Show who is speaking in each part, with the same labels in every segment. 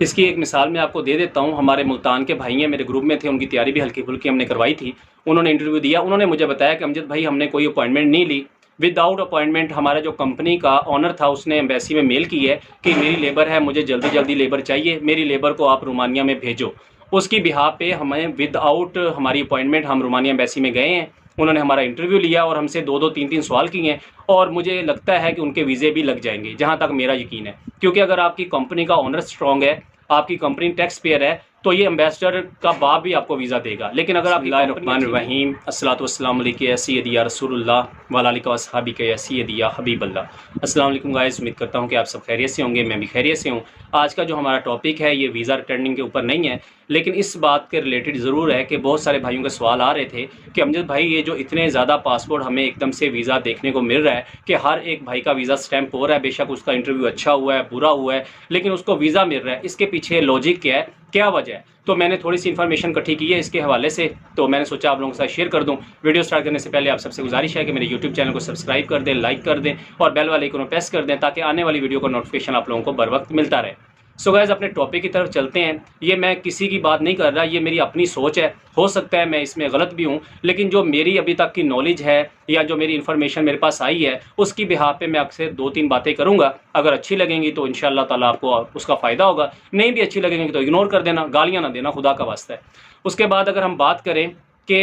Speaker 1: इसकी एक मिसाल मैं आपको दे देता हूँ। हमारे मुल्तान के भाई हैं, मेरे ग्रुप में थे, उनकी तैयारी भी हल्की फुल्की हमने करवाई थी। उन्होंने इंटरव्यू दिया, उन्होंने मुझे बताया कि अमजद भाई हमने कोई अपॉइंटमेंट नहीं ली, विदाउट अपॉइंटमेंट हमारा जो कंपनी का ऑनर था उसने एम्बेसी में मेल की है कि मेरी लेबर है, मुझे जल्दी जल्दी लेबर चाहिए, मेरी लेबर को आप रोमानिया में भेजो। उसकी बिहाफ पे हमें विदाउट हमारी अपॉइंटमेंट हम रोमानिया एम्बेसी में गए हैं। उन्होंने हमारा इंटरव्यू लिया और हमसे 2-2 3-3 सवाल किए हैं और मुझे लगता है कि उनके वीज़े भी लग जाएंगे, जहाँ तक मेरा यकीन है। क्योंकि अगर आपकी कंपनी का ऑनर स्ट्रॉन्ग है, आपकी कंपनी टैक्स पेयर है, तो ये एम्बेसडर का बाप भी आपको वीज़ा देगा। लेकिन अगर आप बिस्मिल्लाहिर्रहमानिर्रहीम अस्सलातु वस्सलामु अलैका या सय्यदी या रसूलुल्लाह व अला आलिका व अस्हाबिका या सय्यदी या हबीबल्लाह। अस्सलाम वालेकुम गाइस, उम्मीद करता हूँ कि आप सब खैरियत से होंगे, मैं भी खैरियत से हूँ। आज का जो हमारा टॉपिक है ये वीज़ा रिटर्निंग के ऊपर नहीं है, लेकिन इस बात के रिलेटेड ज़रूर है कि बहुत सारे भाइयों के सवाल आ रहे थे कि अमजद भाई ये जो इतने ज़्यादा पासपोर्ट हमें एकदम से वीज़ा देखने को मिल रहा है कि हर एक भाई का वीज़ा स्टैंप हो रहा है, बेशक उसका इंटरव्यू अच्छा हुआ है, बुरा हुआ है, लेकिन उसको वीज़ा मिल रहा है, इसके पीछे लॉजिक क्या है, क्या वजह है? तो मैंने थोड़ी सी इन्फॉर्मेशन इकट्ठी की है इसके हवाले से, तो मैंने सोचा आप लोगों के साथ शेयर कर दूं। वीडियो स्टार्ट करने से पहले आप सबसे गुजारिश है कि मेरे यूट्यूब चैनल को सब्सक्राइब कर दें, लाइक कर दें और बेल वाले आइकन को प्रेस कर दें ताकि आने वाली वीडियो का नोटिफिकेशन आप लोगों को बर वक्त मिलता रहे। सो गाइस, अपने टॉपिक की तरफ चलते हैं। ये मैं किसी की बात नहीं कर रहा, ये मेरी अपनी सोच है। हो सकता है मैं इसमें गलत भी हूँ, लेकिन जो मेरी अभी तक की नॉलेज है या जो मेरी इन्फॉर्मेशन मेरे पास आई है उसकी बिहाफ पे मैं आपसे 2-3 बातें करूँगा। अगर अच्छी लगेंगी तो इंशाअल्लाह ताला आपको उसका फ़ायदा होगा, नहीं भी अच्छी लगेंगी तो इग्नोर कर देना, गालियाँ ना देना, खुदा का वास्ता है। उसके बाद अगर हम बात करें कि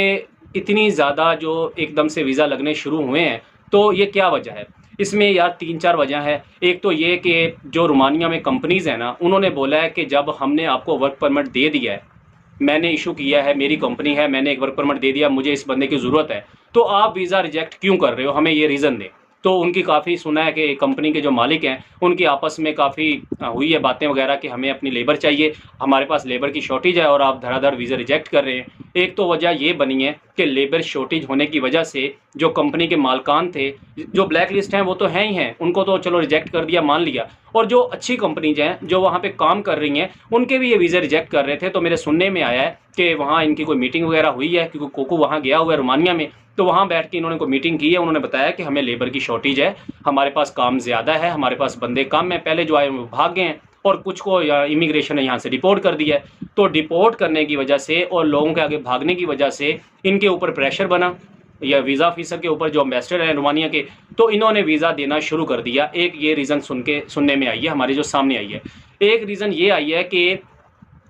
Speaker 1: इतनी ज़्यादा जो एकदम से वीज़ा लगने शुरू हुए हैं, तो ये क्या वजह है? इसमें यार 3-4 वजह है। एक तो ये कि जो रोमानिया में कंपनीज़ हैं ना, उन्होंने बोला है कि जब हमने आपको वर्क परमिट दे दिया है, मैंने इशू किया है, मेरी कंपनी है, मैंने एक वर्क परमिट दे दिया, मुझे इस बंदे की ज़रूरत है, तो आप वीज़ा रिजेक्ट क्यों कर रहे हो? हमें ये रीज़न दें। तो उनकी काफ़ी सुना है कि कंपनी के जो मालिक हैं उनकी आपस में काफ़ी हुई है बातें वगैरह कि हमें अपनी लेबर चाहिए, हमारे पास लेबर की शॉर्टेज है और आप धड़ाधड़ वीज़ा रिजेक्ट कर रहे हैं। एक तो वजह ये बनी है कि लेबर शॉर्टेज होने की वजह से जो कंपनी के मालकान थे, जो ब्लैक लिस्ट हैं वो तो हैं ही हैं, उनको तो चलो रिजेक्ट कर दिया, मान लिया, और जो अच्छी कंपनीज हैं जो वहाँ पे काम कर रही हैं उनके भी ये वीज़ा रिजेक्ट कर रहे थे। तो मेरे सुनने में आया है कि वहाँ इनकी कोई मीटिंग वगैरह हुई है, क्योंकि कोको वहाँ गया हुआ है रोमानिया में, तो वहाँ बैठ के इन्होंने कोई मीटिंग की है। उन्होंने बताया कि हमें लेबर की शॉर्टेज है, हमारे पास काम ज़्यादा है, हमारे पास बंदे कम हैं, पहले जो आए वो भाग गए हैं और कुछ को इमिग्रेशन ने यहाँ से डिपोर्ट कर दिया है। तो डिपोर्ट करने की वजह से और लोगों के आगे भागने की वजह से इनके ऊपर प्रेशर बना, या वीज़ा ऑफिसर के ऊपर जो एम्बेसडर हैं रोमानिया के, तो इन्होंने वीज़ा देना शुरू कर दिया। एक ये रीज़न सुनने में आई है, हमारे जो सामने आई है। एक रीज़न ये आई है कि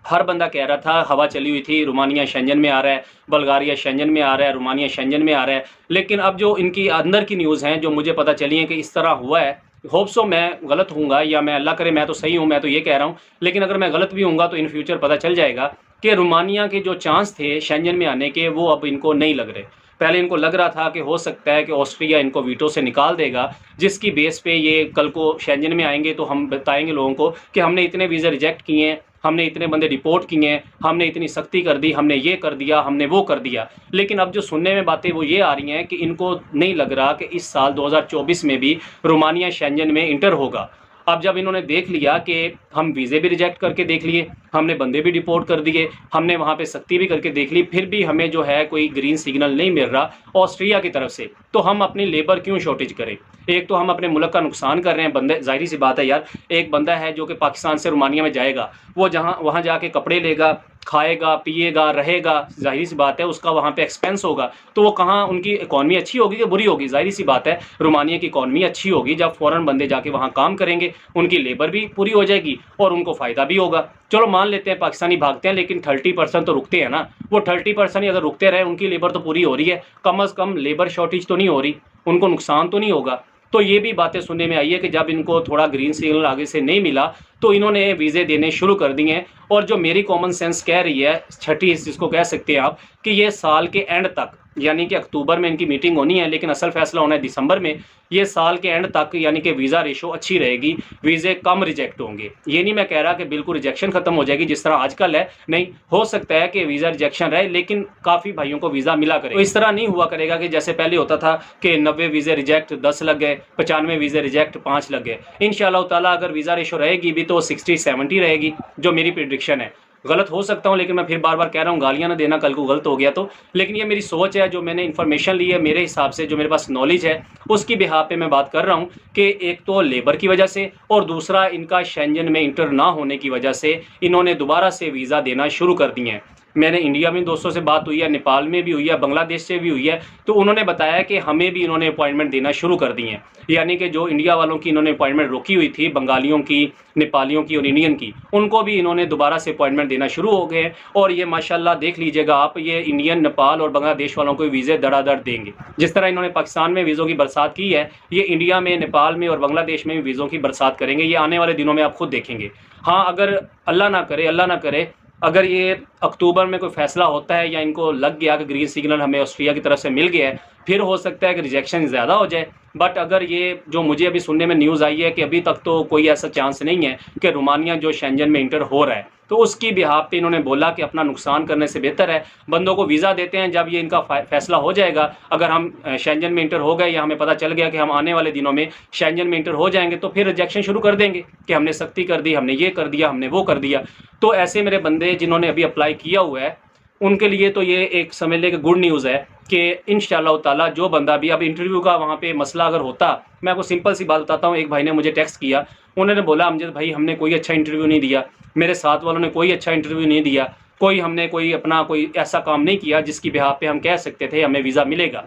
Speaker 1: हर बंदा कह रहा था, हवा चली हुई थी, रोमानिया शेंजन में आ रहा है, बल्गारिया शेंजन में आ रहा है, रोमानिया शेंजन में आ रहा है, लेकिन अब जो इनकी अंदर की न्यूज़ हैं जो मुझे पता चली है कि इस तरह हुआ है। होप सो मैं गलत हूँगा, या मैं अल्लाह करे मैं तो सही हूँ, मैं तो ये कह रहा हूँ, लेकिन अगर मैं गलत भी हूँगा तो इन फ्यूचर पता चल जाएगा कि रोमानिया के जो चांस थे शेंजन में आने के वो अब इनको नहीं लग रहे। पहले इनको लग रहा था कि हो सकता है कि ऑस्ट्रिया इनको वीटो से निकाल देगा, जिसकी बेस पे ये कल को शेंजन में आएंगे तो हम बताएंगे लोगों को कि हमने इतने वीज़ा रिजेक्ट किए हैं, हमने इतने बंदे डिपोर्ट किए हैं, हमने इतनी सख्ती कर दी, हमने ये कर दिया, हमने वो कर दिया। लेकिन अब जो सुनने में बातें वो ये आ रही हैं कि इनको नहीं लग रहा कि इस साल 2024 में भी रोमानिया शेंजन में इंटर होगा। अब जब इन्होंने देख लिया कि हम वीज़े भी रिजेक्ट करके देख लिए, हमने बंदे भी डिपोर्ट कर दिए, हमने वहाँ पे सख्ती भी करके देख ली, फिर भी हमें जो है कोई ग्रीन सिग्नल नहीं मिल रहा ऑस्ट्रिया की तरफ से, तो हम अपनी लेबर क्यों शॉर्टेज करें? एक तो हम अपने मुल्क का नुकसान कर रहे हैं। बंदे, जाहिर सी बात है यार, एक बंदा है जो कि पाकिस्तान से रोमानिया में जाएगा, वो वहाँ जाके कपड़े लेगा, खाएगा, पिएगा, रहेगा, जाहिर सी बात है उसका वहाँ पे एक्सपेंस होगा, तो वो कहाँ, उनकी इकॉनमी अच्छी होगी कि बुरी होगी? जाहिर सी बात है रोमानिया की इकॉनमी अच्छी होगी जब फ़ौरन बंदे जाके वहाँ काम करेंगे, उनकी लेबर भी पूरी हो जाएगी और उनको फ़ायदा भी होगा। चलो मान लेते हैं पाकिस्तानी भागते हैं, लेकिन 30% तो रुकते हैं ना, वो 30% ही अगर रुकते रहे, उनकी लेबर तो पूरी हो रही है, कम से कम लेबर शॉर्टेज तो नहीं हो रही, उनको नुकसान तो नहीं होगा। तो ये भी बातें सुनने में आई है कि जब इनको थोड़ा ग्रीन सिग्नल आगे से नहीं मिला तो इन्होंने वीज़े देने शुरू कर दिए हैं। और जो मेरी कॉमन सेंस कह रही है, छठी जिसको कह सकते हैं आप, कि ये साल के एंड तक, यानी कि अक्टूबर में इनकी मीटिंग होनी है, लेकिन असल फैसला होना है दिसंबर में, ये साल के एंड तक यानी कि वीज़ा रेशो अच्छी रहेगी, वीज़े कम रिजेक्ट होंगे। ये नहीं मैं कह रहा कि बिल्कुल रिजेक्शन ख़त्म हो जाएगी जिस तरह आजकल है, नहीं, हो सकता है कि वीज़ा रिजेक्शन रहे लेकिन काफ़ी भाइयों को वीज़ा मिला करे। तो इस तरह नहीं हुआ करेगा कि जैसे पहले होता था कि 90 वीज़े रिजेक्ट 10 लग गए, 95 वीज़े रिजेक्ट 5 लग गए। इंशाअल्लाह ताला अगर वीज़ा रेशो रहेगी भी तो 60-70 रहेगी, जो मेरी प्रेडिक्शन है। गलत हो सकता हूँ, लेकिन मैं फिर बार बार कह रहा हूँ गालियाँ ना देना कल को गलत हो गया तो। लेकिन ये मेरी सोच है, जो मैंने इन्फॉर्मेशन ली है, मेरे हिसाब से जो मेरे पास नॉलेज है उसकी बिहाफ पे मैं बात कर रहा हूँ कि एक तो लेबर की वजह से और दूसरा इनका शेंजन में इंटर ना होने की वजह से इन्होंने दोबारा से वीज़ा देना शुरू कर दिए हैं। मैंने इंडिया में दोस्तों से बात हुई है, नेपाल में भी हुई है, बांग्लादेश से भी हुई है, तो उन्होंने बताया कि हमें भी इन्होंने अपॉइंटमेंट देना शुरू कर दी हैं। यानी कि जो इंडिया वालों की इन्होंने अपॉइंटमेंट रोकी हुई थी, बंगालियों की, नेपालियों की और इंडियन की, उनको भी इन्होंने दोबारा से अपॉइंटमेंट देना शुरू हो गए हैं। और ये माशाल्लाह देख लीजिएगा आप, ये इंडियन, नेपाल और बांग्लादेश वालों को वीज़े धड़ाधड़ देंगे। जिस तरह इन्होंने पाकिस्तान में वीज़ों की बरसात की है, ये इंडिया में, नेपाल में और बांग्लादेश में भी वीज़ों की बरसात करेंगे। ये आने वाले दिनों में आप खुद देखेंगे। हाँ, अगर अल्लाह ना करे अगर ये अक्टूबर में कोई फैसला होता है या इनको लग गया कि ग्रीन सिग्नल हमें ऑस्ट्रिया की तरफ से मिल गया है, फिर हो सकता है कि रिजेक्शन ज़्यादा हो जाए। बट अगर ये जो मुझे अभी सुनने में न्यूज़ आई है कि अभी तक तो कोई ऐसा चांस नहीं है कि रोमानिया जो शेंजन में इंटर हो रहा है, तो उसकी बिहाफ पे इन्होंने बोला कि अपना नुकसान करने से बेहतर है बंदों को वीज़ा देते हैं। जब ये इनका फैसला हो जाएगा, अगर हम शेंजन में इंटर हो गए या हमें पता चल गया कि हम आने वाले दिनों में शेंजन में इंटर हो जाएंगे, तो फिर रिजेक्शन शुरू कर देंगे कि हमने सख्ती कर दी, हमने ये कर दिया, हमने वो कर दिया। तो ऐसे मेरे बंदे जिन्होंने अभी अप्लाई किया हुआ है, उनके लिए तो ये एक समझ लें कि गुड न्यूज़ है कि इंशाअल्लाह ताला जो बंदा भी अब इंटरव्यू का वहाँ पे मसला अगर होता, मैं आपको सिंपल सी बात बताता हूँ। एक भाई ने मुझे टेक्स्ट किया, उन्होंने बोला अमजद भाई हमने कोई अच्छा इंटरव्यू नहीं दिया, मेरे साथ वालों ने कोई अच्छा इंटरव्यू नहीं दिया, हमने कोई अपना कोई ऐसा काम नहीं किया जिसकी बिहाफ पे हम कह सकते थे हमें वीज़ा मिलेगा।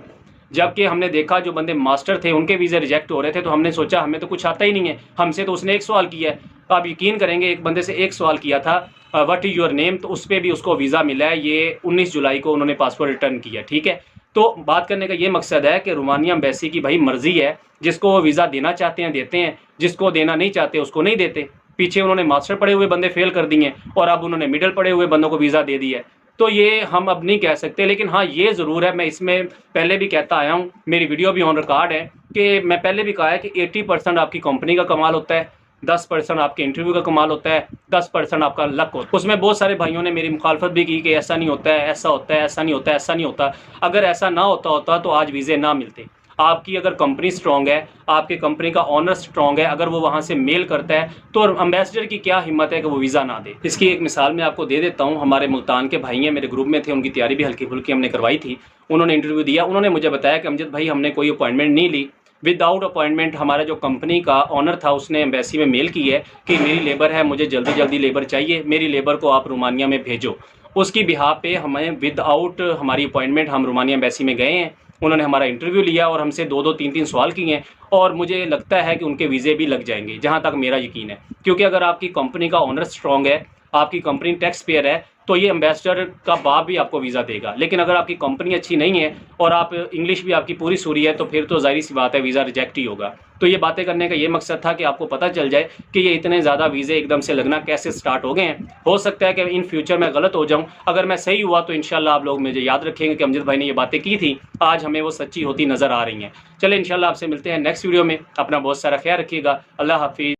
Speaker 1: जबकि हमने देखा जो बंदे मास्टर थे उनके वीज़े रिजेक्ट हो रहे थे, तो हमने सोचा हमें तो कुछ आता ही नहीं है, हमसे तो उसने एक सवाल किया है। आप यकीन करेंगे, एक बंदे से एक सवाल किया था, व्हाट इज़ योर नेम, तो उस पर भी उसको वीज़ा मिला है। ये 19 जुलाई को उन्होंने पासपोर्ट रिटर्न किया। ठीक है, तो बात करने का ये मकसद है कि रोमानिया एम्बेसी की भाई मर्जी है, जिसको वो वीज़ा देना चाहते हैं देते हैं, जिसको देना नहीं चाहते उसको नहीं देते। पीछे उन्होंने मास्टर पढ़े हुए बंदे फेल कर दिए और अब उन्होंने मिडिल पढ़े हुए बंदों को वीज़ा दे दिया है। तो ये हम अब नहीं कह सकते, लेकिन हाँ ये ज़रूर है, मैं इसमें पहले भी कहता आया हूँ, मेरी वीडियो भी ऑन रिकॉर्ड है कि मैं पहले भी कहा है कि 80% आपकी कंपनी का कमाल होता है, 10% आपके इंटरव्यू का कमाल होता है, 10% आपका लक होता है। उसमें बहुत सारे भाइयों ने मेरी मुखालफत भी की कि ऐसा नहीं होता है, ऐसा होता है, ऐसा नहीं होता है, ऐसा नहीं होता। अगर ऐसा ना होता तो आज वीज़े ना मिलते। आपकी अगर कंपनी स्ट्रॉन्ग है, आपके कंपनी का ऑनर स्ट्रॉन्ग है, अगर वो वहाँ से मेल करता है तो एम्बेसडर की क्या हिम्मत है कि वो वीज़ा ना दे। इसकी एक मिसाल मैं आपको दे देता हूँ। हमारे मुल्तान के भाई हैं, मेरे ग्रुप में थे, उनकी तैयारी भी हल्की फुल्की हमने करवाई थी। उन्होंने इंटरव्यू दिया, उन्होंने मुझे बताया कि अमजद भाई हमने कोई अपॉइंटमेंट नहीं ली, विदाउट अपॉइंटमेंट हमारा जो कंपनी का ऑनर था उसने एम्बेसी में मेल की है कि मेरी लेबर है, मुझे जल्दी जल्दी लेबर चाहिए, मेरी लेबर को आप रोमानिया में भेजो। उसकी बिहाफ पे हमें विदाउट हमारी अपॉइंटमेंट हम रोमानिया एम्बेसी में गए हैं। उन्होंने हमारा इंटरव्यू लिया और हमसे 2-2, 3-3 सवाल किए हैं और मुझे लगता है कि उनके वीज़े भी लग जाएंगे, जहाँ तक मेरा यकीन है। क्योंकि अगर आपकी कंपनी का ऑनर स्ट्रॉन्ग है, आपकी कंपनी टैक्स पेयर है, तो ये एम्बेसडर का बाप भी आपको वीज़ा देगा। लेकिन अगर आपकी कंपनी अच्छी नहीं है और आप इंग्लिश भी आपकी पूरी सूरी है, तो फिर तो जाहिर सी बात है वीज़ा रिजेक्ट ही होगा। तो ये बातें करने का ये मकसद था कि आपको पता चल जाए कि ये इतने ज़्यादा वीज़े एकदम से लगना कैसे स्टार्ट हो गए हैं। हो सकता है कि इन फ्यूचर में गलत हो जाऊँ, अगर मैं सही हुआ तो इंशाल्लाह आप लोग मुझे याद रखेंगे कि अमजद भाई ने ये बातें की थी, आज हमें वो सच्ची होती नज़र आ रही हैं। चले इंशाल्लाह आपसे मिलते हैं नेक्स्ट वीडियो में। अपना बहुत सारा ख्याल रखिएगा। अल्लाह हाफिज़।